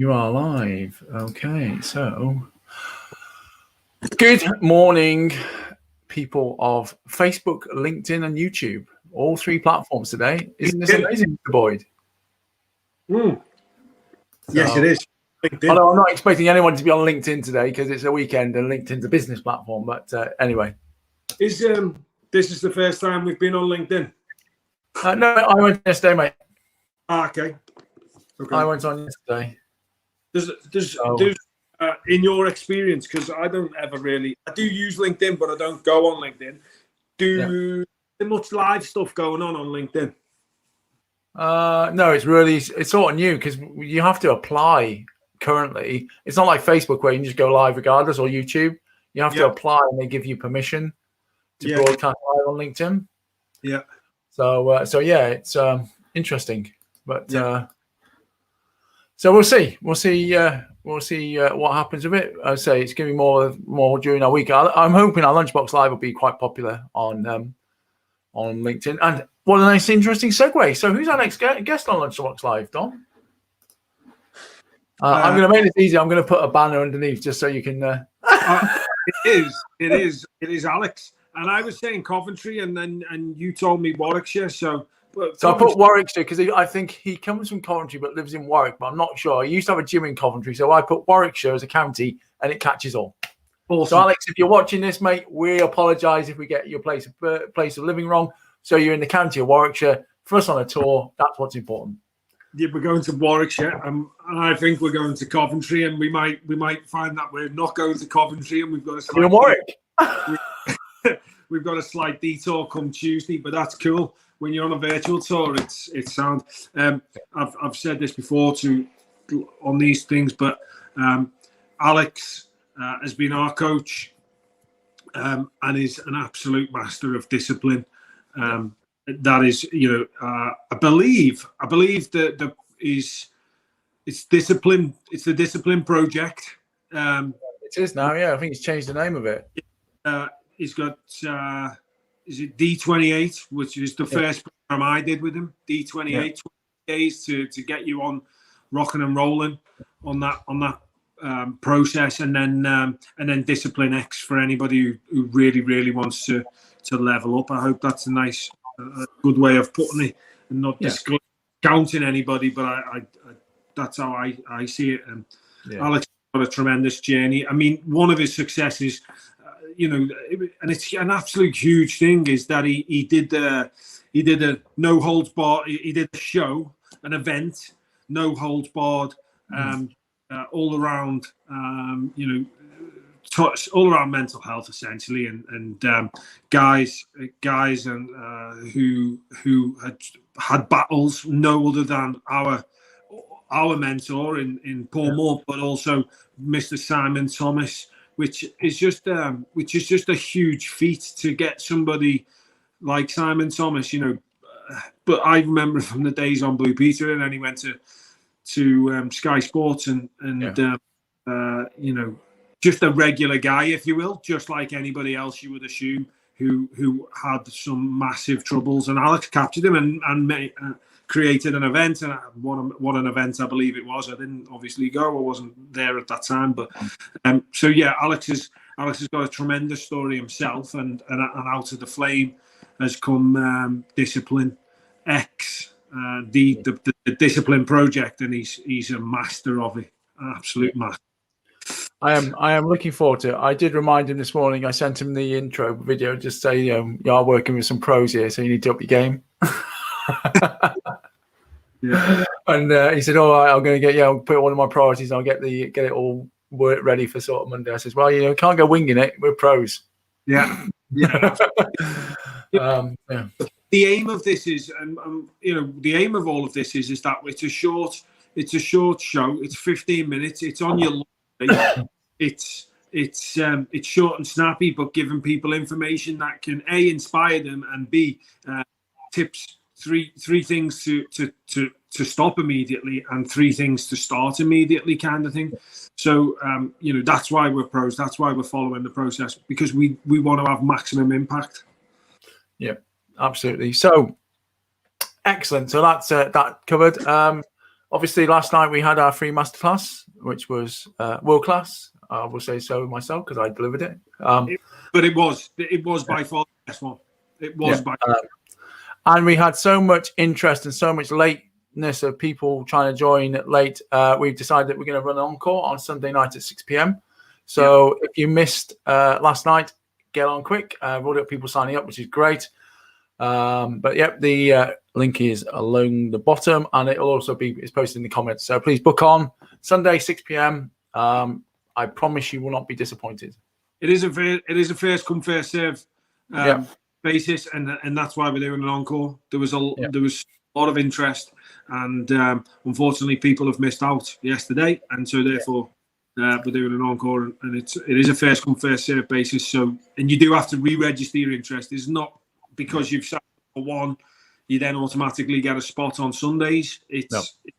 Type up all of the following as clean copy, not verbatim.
You are live. Okay, so good morning, people of Facebook, LinkedIn, and YouTube. All three platforms today. Isn't this amazing, Mr. Boyd? Yes, it is. LinkedIn. Although I'm not expecting anyone to be on LinkedIn today because it's a weekend and LinkedIn's a business platform. But anyway. This is the first time we've been on LinkedIn? No, I went yesterday, mate. Okay. I went on yesterday. Does in your experience, because I don't ever really, I do use LinkedIn, but I don't go on LinkedIn. There much live stuff going on LinkedIn? No, it's sort of new because you have to apply currently. It's not like Facebook where you can just go live regardless, or YouTube. You have to apply and they give you permission to broadcast live on LinkedIn. Yeah. So yeah, it's interesting, but so we'll see. We'll see what happens with it. I say it's going to be more during our week. I'm hoping our Lunchbox Live will be quite popular on LinkedIn. And what a nice, interesting segue. So who's our next guest on Lunchbox Live, Don? I'm going to make this easy. I'm going to put a banner underneath just so you can. It is Alex. And I was saying Coventry, and you told me Warwickshire. So I put Warwickshire because I think he comes from Coventry but lives in Warwick, but I'm not sure. He used to have a gym in Coventry, so I put Warwickshire as a county, and it catches all. Awesome. So Alex, if you're watching this, mate, we apologise if we get your place of living wrong. So you're in the county of Warwickshire. For us on a tour, that's what's important. Yeah, we're going to Warwickshire, and I think we're going to Coventry, and we might find that we're not going to Coventry, and we've got a Warwick. We've got a slight detour come Tuesday, but that's cool. When you're on a virtual tour, it's sound. I've said this before on these things, but Alex has been our coach and is an absolute master of discipline. That is, I believe that it's discipline. It's the Discipline Project. It is now, yeah. I think he's changed the name of it. He's got. Is it D28, which is the first program I did with him? D28, 20 days to get you on rocking and rolling on that process, and then Discipline X for anybody who really wants to level up. I hope that's a good way of putting it, and not discounting anybody, but I that's how I see it. And Alex got a tremendous journey. I mean, one of his successes. And it's an absolute huge thing is that he did a no holds barred. He did a show, an event, no holds barred, all around, all around mental health essentially, and guys and who had battles no other than our mentor in Paul Moore, but also Mr. Simon Thomas. Which is just a huge feat to get somebody like Simon Thomas, But I remember from the days on Blue Peter, and then he went to Sky Sports, and just a regular guy, if you will, just like anybody else you would assume who had some massive troubles. And Alex captured him and created an event, and what an event I believe it was. I didn't obviously go; I wasn't there at that time. But so yeah, Alex has got a tremendous story himself, and out of the flame has come Discipline X, the Discipline Project, and he's a master of it, an absolute master. I am looking forward to it. I did remind him this morning. I sent him the intro video, just say you are working with some pros here, so you need to up your game. And he said, "All right, I'm going to I'll put one of my priorities. I'll get it all ready for sort of Monday." I says, "Well, can't go winging it. We're pros." Yeah. The aim of this is, the aim of all of this is that it's a short show. It's 15 minutes. It's on your lunch. It's short and snappy, but giving people information that can A, inspire them, and B, tips. Three things to stop immediately, and 3 things to start immediately, kind of thing. So that's why we're pros. That's why we're following the process, because we want to have maximum impact. Yeah, absolutely. So excellent. So that's that covered. obviously last night we had our free masterclass, which was world class. I will say so myself because I delivered it. But it was by far the best one. It was by. And we had so much interest and so much lateness of people trying to join late. We've decided that we're going to run an encore on Sunday night at 6 p.m. So if you missed last night, get on quick. I've already got people signing up, which is great. But the link is along the bottom, and it'll also be posted in the comments. So please book on Sunday 6 p.m. I promise you will not be disappointed. It is a first come first serve basis, and that's why we're doing an encore. There was a lot of interest, and unfortunately, people have missed out yesterday, and so therefore we're doing an encore, and it is a first come first serve basis. So, and you do have to re-register your interest. It's not because you've signed up for one, you then automatically get a spot on Sundays. It's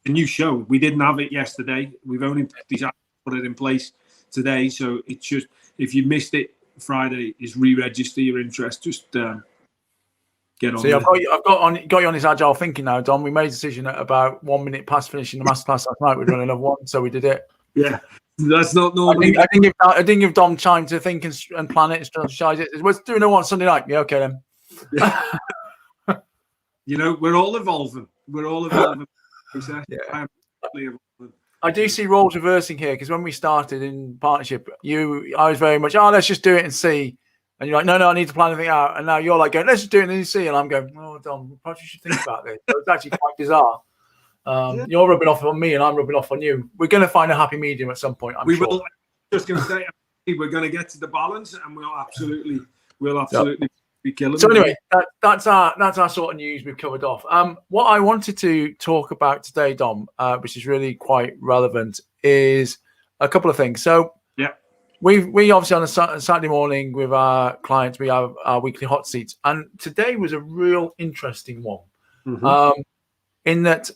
a new show. We didn't have it yesterday. We've only decided to put it in place today. So it's just, if you missed it Friday, is re-register your interest. Just get on. See, I've got you on this agile thinking now, Dom. We made a decision at about 1 minute past finishing the masterclass last night. We'd run another one, so we did it. Yeah, that's not normally. I didn't give Dom time to think and plan it and strategize it. We're doing another one Sunday night. Yeah, okay then. You know, we're all evolving. I do see roles reversing here because when we started in partnership, I was very much, let's just do it and see. And you're like, no, I need to plan anything out. And now you're like going, let's just do it and see. And I'm going, Dom, perhaps you should think about this. So it's actually quite bizarre. You're rubbing off on me and I'm rubbing off on you. We're going to find a happy medium at some point. I'm sure. Will. Just going to say, we're going to get to the balance, and we'll absolutely be killing. So anyway, that's our sort of news we've covered off. What I wanted to talk about today, Dom, which is really quite relevant, is a couple of things. So we obviously on a Saturday morning with our clients, we have our weekly hot seats, and today was a real interesting one. Mm-hmm. In that,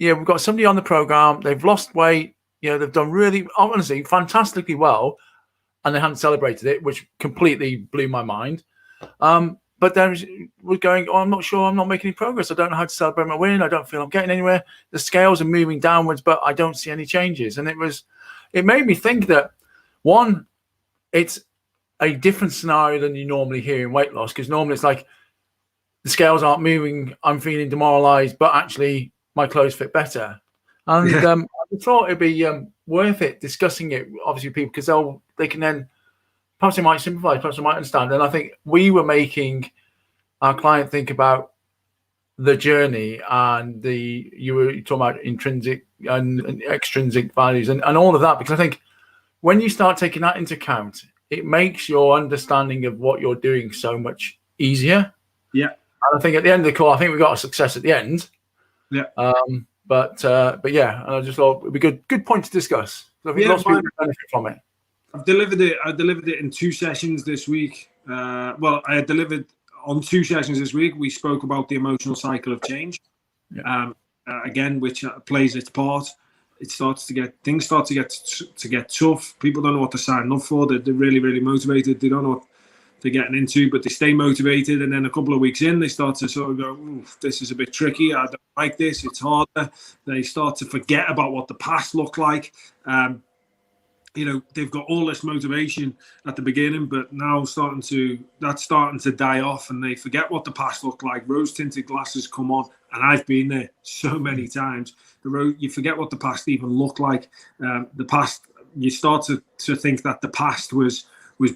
we've got somebody on the program. They've lost weight. They've done really, honestly, fantastically well, and they hadn't celebrated it, which completely blew my mind. But then we're going, I'm not sure, I'm not making any progress. I don't know how to celebrate my win. I don't feel I'm getting anywhere. The scales are moving downwards, but I don't see any changes. And it made me think that, one, it's a different scenario than you normally hear in weight loss, because normally it's like the scales aren't moving, I'm feeling demoralized, but actually my clothes fit better. And I thought it'd be worth it discussing it, obviously, with people, because they can then, perhaps they might sympathize, perhaps they might understand. And I think we were making our client think about the journey, and you were talking about intrinsic and extrinsic values and all of that, because I think when you start taking that into account, it makes your understanding of what you're doing so much easier. Yeah. And I think at the end of the call, I think we got a success at the end. Yeah. But yeah, and I just thought it'd be good point to discuss. So I think lots of people benefit from it. I delivered it in 2 sessions this week. I delivered on 2 sessions this week. We spoke about the emotional cycle of change, again, which plays its part. Things start to get tough. People don't know what to sign up for. They're really, really motivated. They don't know what they're getting into, but they stay motivated. And then a couple of weeks in, they start to sort of go, this is a bit tricky. I don't like this. It's harder. They start to forget about what the past looked like. They've got all this motivation at the beginning, but now that's starting to die off, and they forget what the past looked like. Rose-tinted glasses come on, and I've been there so many times. You forget what the past even looked like. The past, you start to think that the past was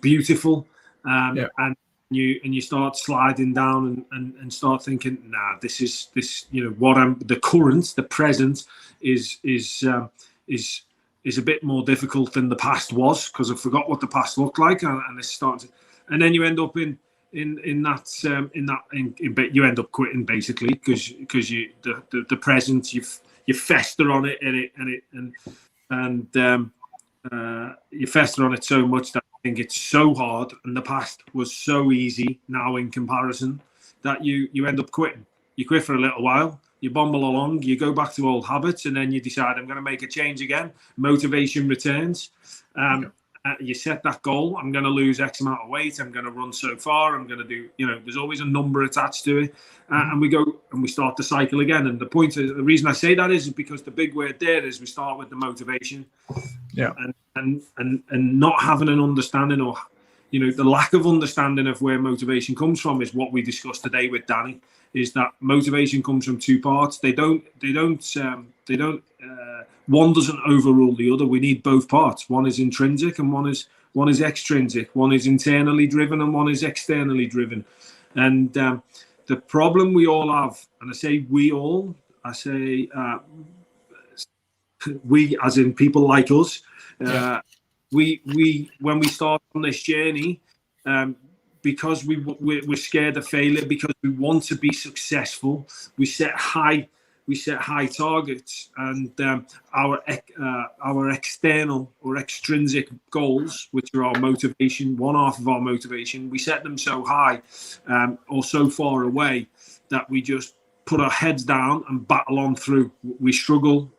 beautiful, and you start sliding down and start thinking, the present is a bit more difficult than the past was, because I forgot what the past looked like, and it's starting to, and then you end up you end up quitting, basically, because the present, you fester on it, you fester on it so much that I think it's so hard, and the past was so easy now in comparison, that you end up quitting. You quit for a little while, you bumble along, you go back to old habits, and then you decide, I'm going to make a change again. Motivation returns, and You set that goal. I'm going to lose X amount of weight. I'm going to run so far. I'm going to do, there's always a number attached to it. And we go and we start the cycle again. And the reason I say that is because the big word there is we start with the motivation. Yeah. And not having an understanding, or, the lack of understanding of where motivation comes from is what we discussed today with Danny, is that motivation comes from two parts. One doesn't overrule the other. We need both parts. One is intrinsic and one is extrinsic. One is internally driven and one is externally driven. And the problem we all have, and I say we all, I say we as in people like us, we when we start on this journey, because we're scared of failure, because we want to be successful, we set high targets, and our external or extrinsic goals, which are our motivation, one half of our motivation, we set them so high or so far away that we just put our heads down and battle on through. We struggle,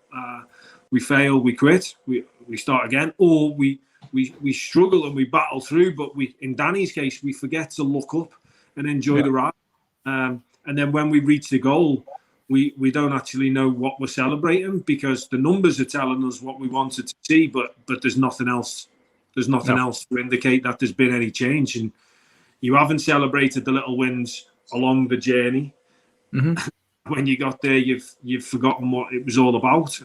we fail, we quit, we start again, or we struggle and we battle through, but in Danny's case, we forget to look up and enjoy the ride. And then when we reach the goal, we don't actually know what we're celebrating, because the numbers are telling us what we wanted to see, but there's nothing else. There's nothing else to indicate that there's been any change. And you haven't celebrated the little wins along the journey. Mm-hmm. When you got there, you've forgotten what it was all about.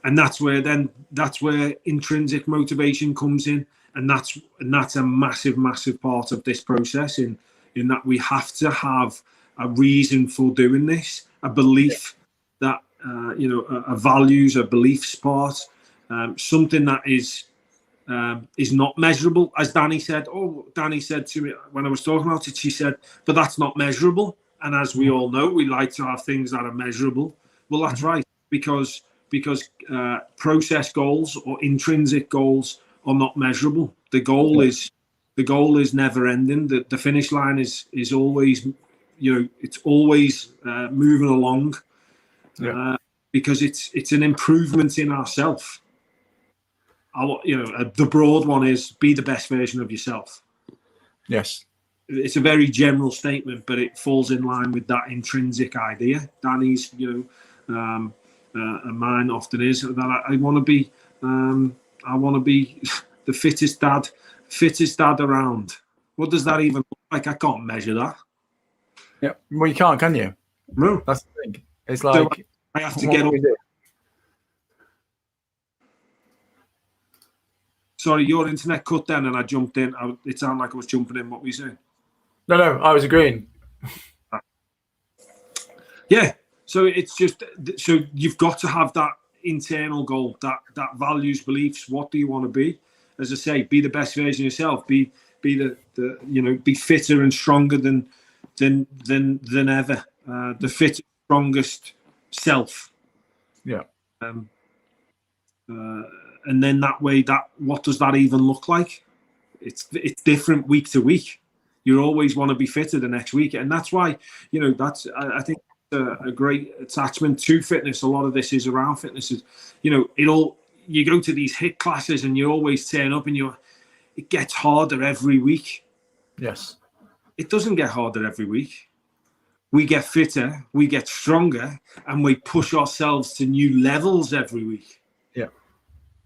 And that's where intrinsic motivation comes in, and that's a massive part of this process. In that we have to have a reason for doing this, a belief that a values, a beliefs part, something that is not measurable. As Danny said to me when I was talking about it, she said, "But that's not measurable." And as we all know, we like to have things that are measurable. Well, that's right, because process goals or intrinsic goals are not measurable. The goal is never ending. The finish line is always, it's always moving along, because it's an improvement in ourself. The broad one is be the best version of yourself. Yes. It's a very general statement, but it falls in line with that intrinsic idea. Danny's, and mine often is that I want to be the fittest dad around. What does that even look like? I can't measure that. Yeah, well, you can't, can you? No, that's the thing. It's like, so I have to get up. Sorry, your internet cut then, and I jumped in. It sounded like I was jumping in. What were you saying? No, I was agreeing. Yeah. So it's just, so you've got to have that internal goal, that values, beliefs. What do you want to be? As I say, be the best version of yourself. Be be fitter and stronger than ever. The fittest, strongest self. Yeah. And then that way, what does that even look like? It's different week to week. You always want to be fitter the next week, and that's why I think a great attachment to fitness. A lot of this is around fitness. You go to these HIIT classes and you always turn up and it gets harder every week. Yes. It doesn't get harder every week. We get fitter, we get stronger, and we push ourselves to new levels every week. Yeah.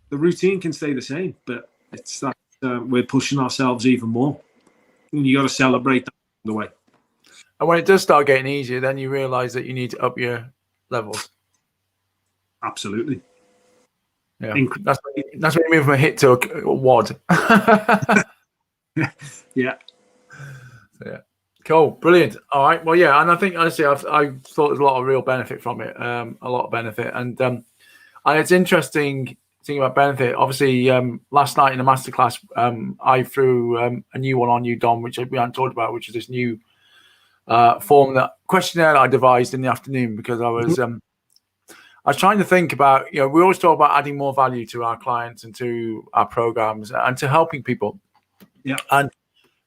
The routine can stay the same, but it's that we're pushing ourselves even more. And you got to celebrate that the way. And when it does start getting easier, then you realise that you need to up your levels. Absolutely. Yeah, that's when you move from a HIIT to a WOD. Yeah. So, yeah. Cool. Brilliant. All right. Well, yeah. And I think, honestly, I thought there's a lot of real benefit from it. A lot of benefit. And it's interesting thinking about benefit. Obviously, last night in the masterclass, I threw a new one on you, Dom, which we hadn't talked about, which is this new questionnaire that I devised in the afternoon, because I was trying to think about, we always talk about adding more value to our clients and to our programs and to helping people. Yeah. And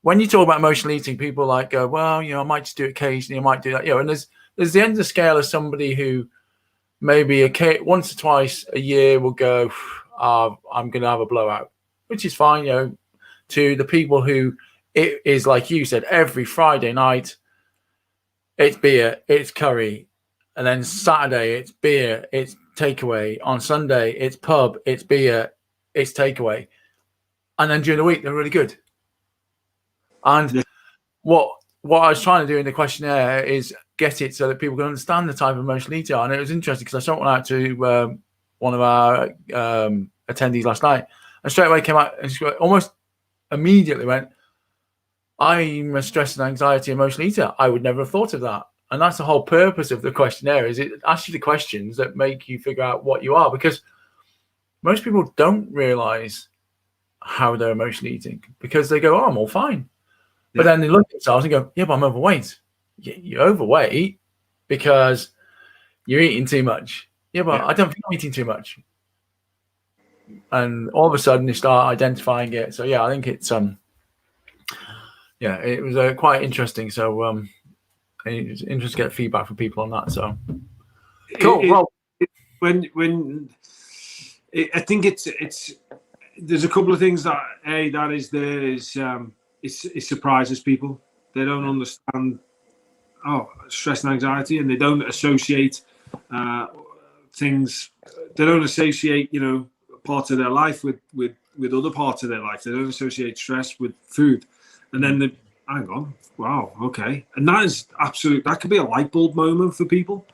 when you talk about emotional eating, people go, well, I might just do it occasionally, I might do that. And there's the end of the scale of somebody who maybe once or twice a year will go, I'm going to have a blowout, which is fine. To the people who it is, like you said, every Friday night, it's beer, it's curry. And then Saturday, it's beer, it's takeaway. On Sunday, it's pub, it's beer, it's takeaway. And then during the week, they're really good. And what I was trying to do in the questionnaire is get it so that people can understand the type of emotional eater. And it was interesting because I sent one out to one of our attendees last night, and straight away came out and she almost immediately went, I'm a stress and anxiety emotional eater. I would never have thought of that. And that's the whole purpose of the questionnaire, is it asks you the questions that make you figure out what you are, because most people don't realize how they're emotionally eating because they go, oh, I'm all fine. But then they look at themselves and go, yeah, but I'm overweight. You're overweight because you're eating too much. Yeah, but I don't think I'm eating too much. And all of a sudden they start identifying it. So yeah, I think it's it was quite interesting. So it was interesting to get feedback from people on that. So cool. I think it's there's a couple of things that it surprises people. They don't understand stress and anxiety, and they don't associate things. They don't associate parts of their life with other parts of their life. They don't associate stress with food, and then they hang on, wow, okay, and that could be a light bulb moment for people.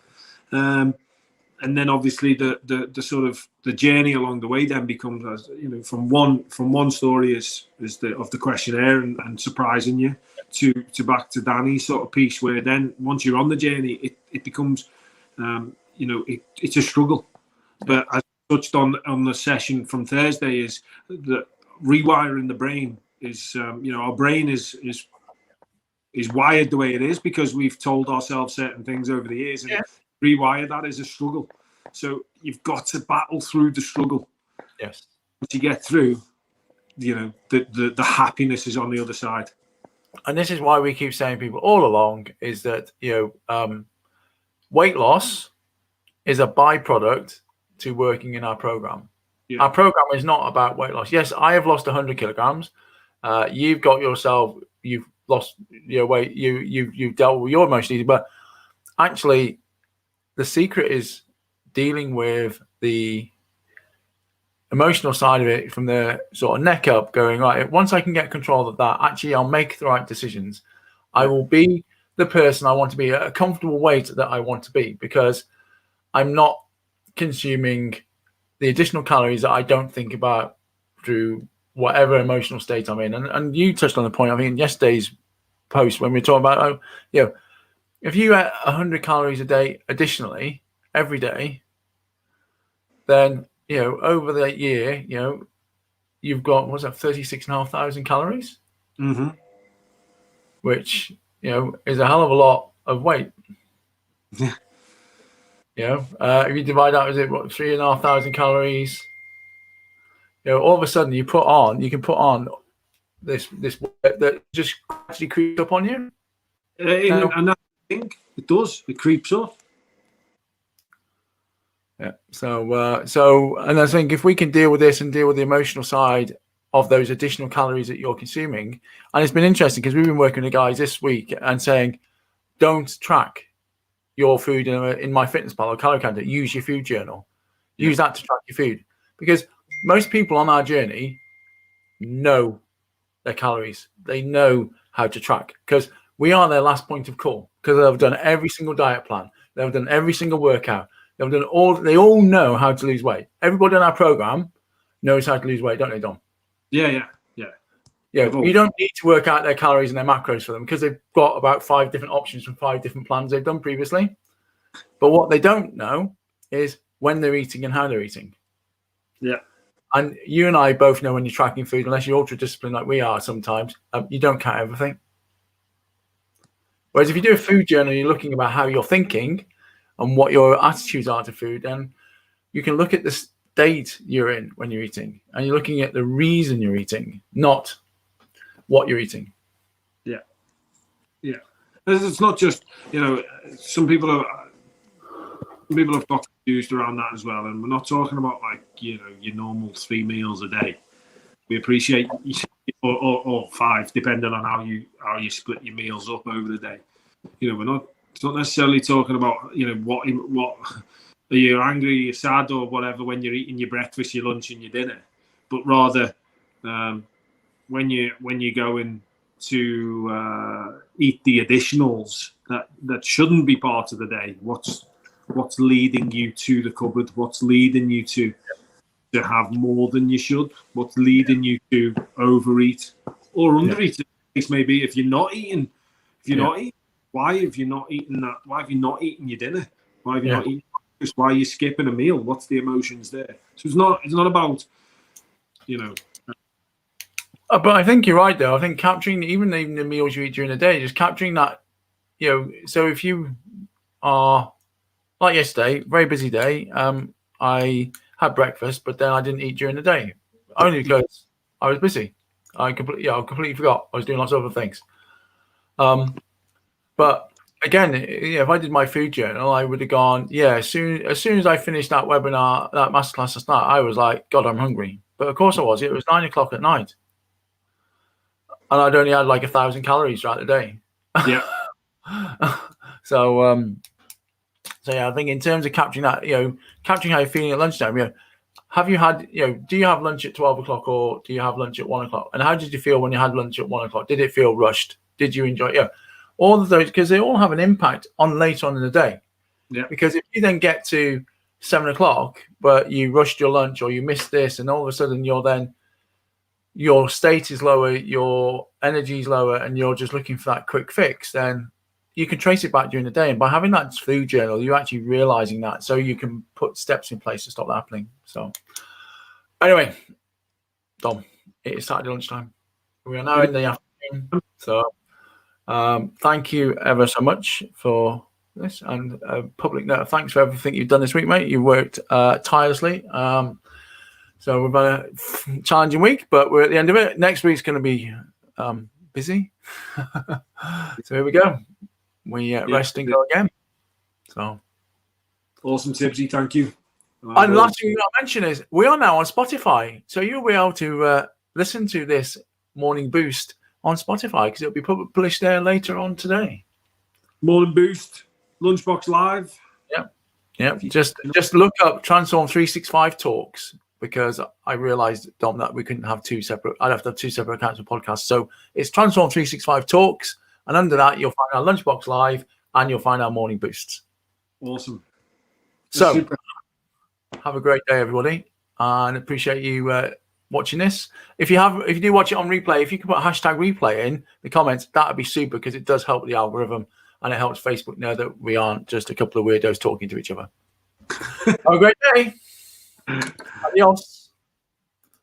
And then obviously the sort of the journey along the way then becomes, from one story is of the questionnaire and surprising you to back to Danny's sort of piece, where then once you're on the journey, it becomes it's a struggle. But as I touched on the session from Thursday, is that rewiring the brain is our brain is wired the way it is because we've told ourselves certain things over the years, and rewire that is a struggle. So you've got to battle through the struggle. Yes. Once you get through, the happiness is on the other side. And this is why we keep saying people all along is that weight loss is a byproduct to working in our program. Yeah. Our program is not about weight loss. Yes, I have lost 100 kilograms. You've lost your weight. You've dealt with your emotions, but actually, the secret is dealing with the emotional side of it from the sort of neck up, going, right, once I can get control of that, actually I'll make the right decisions. I will be the person I want to be at a comfortable weight that I want to be, because I'm not consuming the additional calories that I don't think about through whatever emotional state I'm in. And you touched on the point, I mean, yesterday's post when we were talking about, if you ate 100 calories a day additionally every day, then over the year, you've got 36,500 calories, which is a hell of a lot of weight. If you divide that, is it 3,500 calories? All of a sudden you can put on this weight that just actually creeps up on you. And I think it does. It creeps up. Yeah. So, and I think if we can deal with this and deal with the emotional side of those additional calories that you're consuming, and it's been interesting because we've been working with guys this week and saying, don't track your food in MyFitnessPal or Calorie Counter. Use your food journal. Use that to track your food, because most people on our journey know their calories. They know how to track, because we are their last point of call, because they've done every single diet plan. They've done every single workout. They all know how to lose weight. Everybody on our program knows how to lose weight, don't they, Dom? Yeah. You don't need to work out their calories and their macros for them, because they've got about 5 different options from 5 different plans they've done previously. But what they don't know is when they're eating and how they're eating. Yeah. And you and I both know when you're tracking food, unless you're ultra disciplined like we are sometimes, you don't count everything. Whereas if you do a food journal, you're looking about how you're thinking and what your attitudes are to food, then you can look at the state you're in when you're eating, and you're looking at the reason you're eating, not what you're eating. Yeah. It's not just, some people are, people have got confused around that as well. And we're not talking about like, you know, your normal 3 meals a day. We appreciate, or 5, depending on how you split your meals up over the day. You know, it's not necessarily talking about, you know, what are you angry, you're sad, or whatever when you're eating your breakfast, your lunch, and your dinner, but rather when you're going to eat the additionals that shouldn't be part of the day. What's leading you to the cupboard? What's leading you to have more than you should? What's leading you to overeat or undereat? Maybe if you're not eating, why have you not eaten that? Why have you not eaten your dinner? Why have you not eaten? Just why are you skipping a meal? What's the emotions there? So it's not about, you know. But I think you're right, though. I think capturing even the meals you eat during the day, just capturing that, you know. So if you are like yesterday, very busy day, I had breakfast, but then I didn't eat during the day, only because I was busy. I completely forgot. I was doing lots of other things. But again, if I did my food journal, I would have gone, as soon as I finished that webinar, that masterclass last night, I was like, God, I'm hungry. But of course I was. It was 9 o'clock at night, and I'd only had like 1,000 calories throughout the day. Yeah. So yeah, I think in terms of capturing that, you know, capturing how you're feeling at lunchtime, you know, have you had, you know, do you have lunch at 12 o'clock or do you have lunch at 1 o'clock? And how did you feel when you had lunch at 1 o'clock? Did it feel rushed? Did you enjoy it? Yeah. All of those, because they all have an impact on later on in the day. Yeah. Because if you then get to 7 o'clock, but you rushed your lunch or you missed this, and all of a sudden your state is lower, your energy is lower, and you're just looking for that quick fix, then you can trace it back during the day. And by having that food journal, you're actually realizing that, so you can put steps in place to stop that happening. So anyway, Dom, it is Saturday lunchtime. We are now in the afternoon. So thank you ever so much for this, and a public note of thanks for everything you've done this week, mate. You worked tirelessly. So we've had a challenging week, but we're at the end of it. Next week's going to be busy. So here we go. We rest and go again. So awesome, Tibbsy. Thank you. And the last thing I'll mention is we are now on Spotify, so you'll be able to listen to this morning boost on Spotify because it'll be published there later on today. Morning boost, Lunchbox Live. Yeah. Just look up Transform 365 Talks, because I realized, Dom, that we couldn't have two separate. I'd have to have two separate accounts of podcasts. So it's Transform 365 Talks, and under that you'll find our Lunchbox Live and you'll find our morning boosts. Awesome. So super. Have a great day, everybody, and appreciate you watching this. If you do watch it on replay, if you can put hashtag replay in the comments, that would be super, because it does help the algorithm and it helps Facebook know that we aren't just a couple of weirdos talking to each other. Have a great day. Adios.